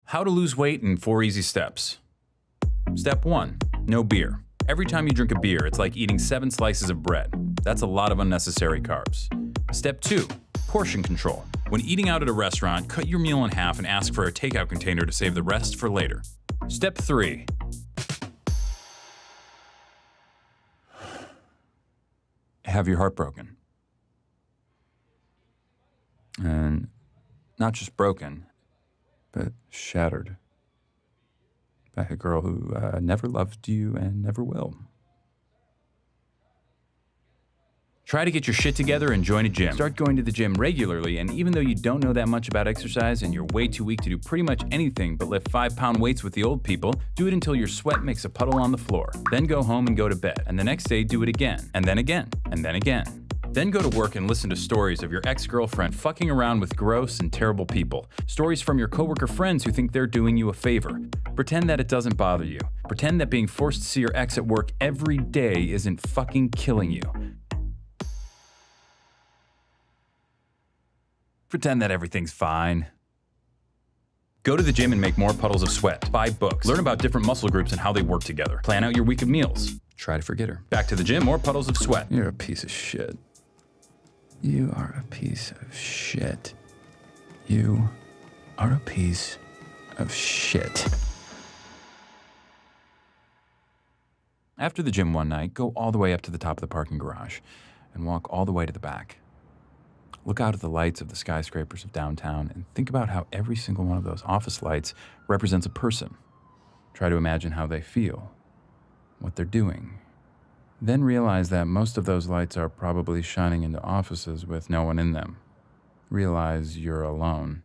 How to lose weight in 4 easy steps. Step 1, no beer. Every time you drink a beer, it's like eating 7 slices of bread. That's a lot of unnecessary carbs. Step 2, portion control. When eating out at a restaurant, cut your meal in half and ask for a takeout container to save the rest for later. Step 3, have your heart broken. And not just broken, but shattered by a girl who never loved you and never will. Try to get your shit together and join a gym. Start going to the gym regularly, and even though you don't know that much about exercise and you're way too weak to do pretty much anything but lift 5-pound weights with the old people, do it until your sweat makes a puddle on the floor. Then go home and go to bed. And the next day, do it again. And then again. And then again. Then go to work and listen to stories of your ex-girlfriend fucking around with gross and terrible people. Stories from your coworker friends who think they're doing you a favor. Pretend that it doesn't bother you. Pretend that being forced to see your ex at work every day isn't fucking killing you. Pretend that everything's fine. Go to the gym and make more puddles of sweat. Buy books. Learn about different muscle groups and how they work together. Plan out your week of meals. Try to forget her. Back to the gym, more puddles of sweat. You're a piece of shit. You are a piece of shit. You are a piece of shit. After the gym one night, go all the way up to the top of the parking garage and walk all the way to the back. Look out at the lights of the skyscrapers of downtown and think about how every single one of those office lights represents a person. Try to imagine how they feel, what they're doing. Then realize that most of those lights are probably shining into offices with no one in them. Realize you're alone,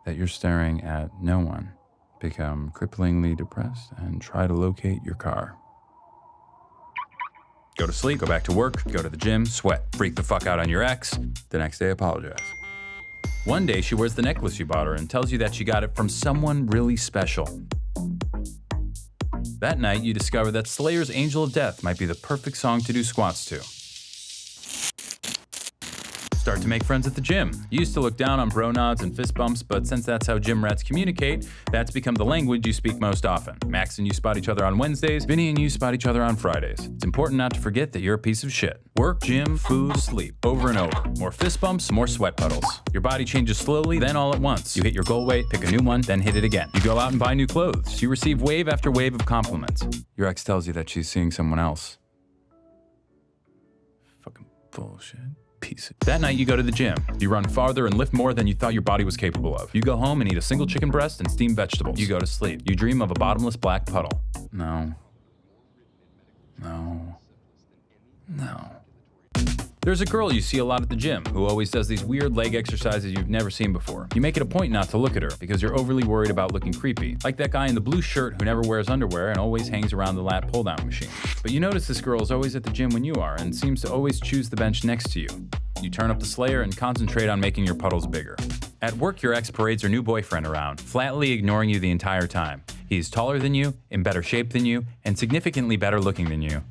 that you're staring at no one. Become cripplingly depressed and try to locate your car. Go to sleep, go back to work, go to the gym, sweat, freak the fuck out on your ex. The next day, apologize. One day, she wears the necklace you bought her and tells you that she got it from someone really special. That night, you discover that Slayer's Angel of Death might be the perfect song to do squats to. Start to make friends at the gym. You used to look down on bro nods and fist bumps, but since that's how gym rats communicate, that's become the language you speak most often. Max and you spot each other on Wednesdays, Vinny and you spot each other on Fridays. It's important not to forget that you're a piece of shit. Work, gym, food, sleep, over and over. More fist bumps, more sweat puddles. Your body changes slowly, then all at once. You hit your goal weight, pick a new one, then hit it again. You go out and buy new clothes. You receive wave after wave of compliments. Your ex tells you that she's seeing someone else. Fucking bullshit. That night you go to the gym. You run farther and lift more than you thought your body was capable of. You go home and eat a single chicken breast and steamed vegetables. You go to sleep. You dream of a bottomless black puddle. No. No. No. There's a girl you see a lot at the gym who always does these weird leg exercises you've never seen before. You make it a point not to look at her because you're overly worried about looking creepy. Like that guy in the blue shirt who never wears underwear and always hangs around the lat pull-down machine. But you notice this girl is always at the gym when you are and seems to always choose the bench next to you. You turn up the Slayer and concentrate on making your puddles bigger. At work, your ex parades her new boyfriend around, flatly ignoring you the entire time. He's taller than you, in better shape than you, and significantly better looking than you.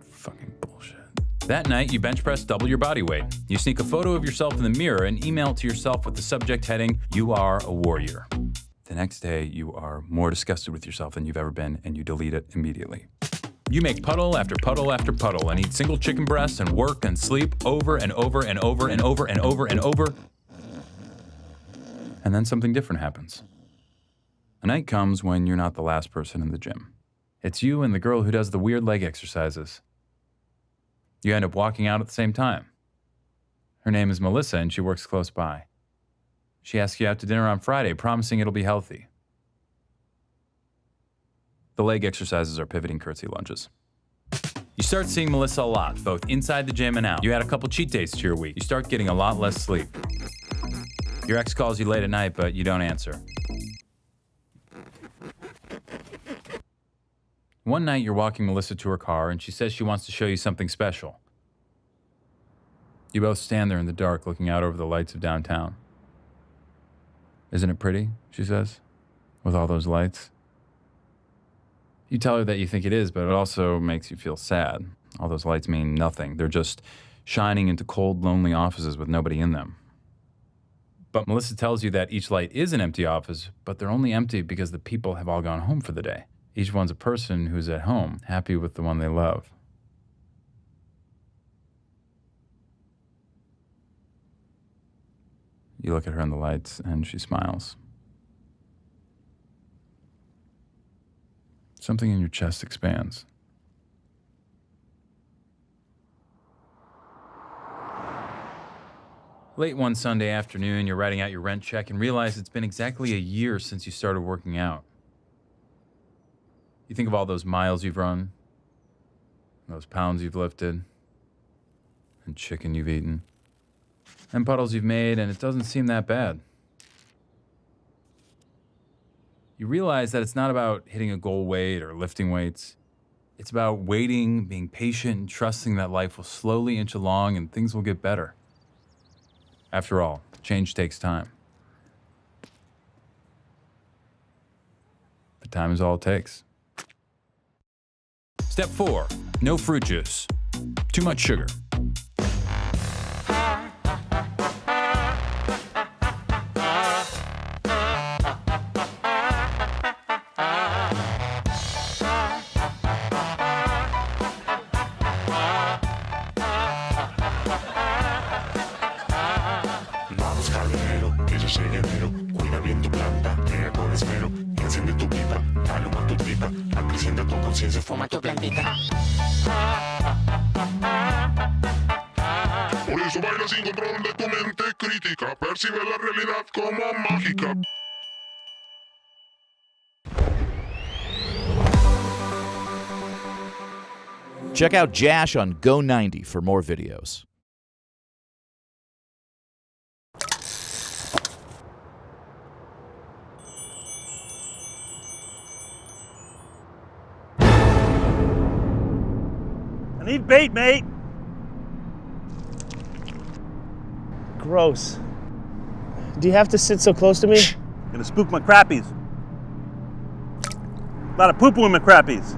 Fucking bullshit. That night, you bench press double your body weight. You sneak a photo of yourself in the mirror and email it to yourself with the subject heading, "You are a warrior." The next day, you are more disgusted with yourself than you've ever been, and you delete it immediately. You make puddle after puddle after puddle and eat single chicken breasts and work and sleep over and over and over and over and over and over. And then something different happens. A night comes when you're not the last person in the gym. It's you and the girl who does the weird leg exercises. You end up walking out at the same time. Her name is Melissa and she works close by. She asks you out to dinner on Friday, promising it'll be healthy. The leg exercises are pivoting curtsy lunges. You start seeing Melissa a lot, both inside the gym and out. You add a couple cheat days to your week. You start getting a lot less sleep. Your ex calls you late at night, but you don't answer. One night, you're walking Melissa to her car, and she says she wants to show you something special. You both stand there in the dark, looking out over the lights of downtown. "Isn't it pretty?" she says, "with all those lights?" You tell her that you think it is, but it also makes you feel sad. All those lights mean nothing. They're just shining into cold, lonely offices with nobody in them. But Melissa tells you that each light is an empty office, but they're only empty because the people have all gone home for the day. Each one's a person who's at home, happy with the one they love. You look at her in the lights, and she smiles. Something in your chest expands. Late one Sunday afternoon, you're writing out your rent check and realize it's been exactly a year since you started working out. You think of all those miles you've run, those pounds you've lifted, and chicken you've eaten, and puddles you've made, and it doesn't seem that bad. You realize that it's not about hitting a goal weight or lifting weights. It's about waiting, being patient, and trusting that life will slowly inch along and things will get better. After all, change takes time. But time is all it takes. Step 4, no fruit juice. Too much sugar. Ella llega enero, cuida bien tu planta, crea con esmero, enciende tu pipa, aluma tu tripa, acrecienta tu conciencia, fuma tu plantita. Por eso baila sin control de tu mente crítica, percibe la realidad como mágica. Check out Jash on Go90 for more videos. I need bait, mate. Gross. Do you have to sit so close to me? Gonna spook my crappies. A lot of poo-poo in my crappies.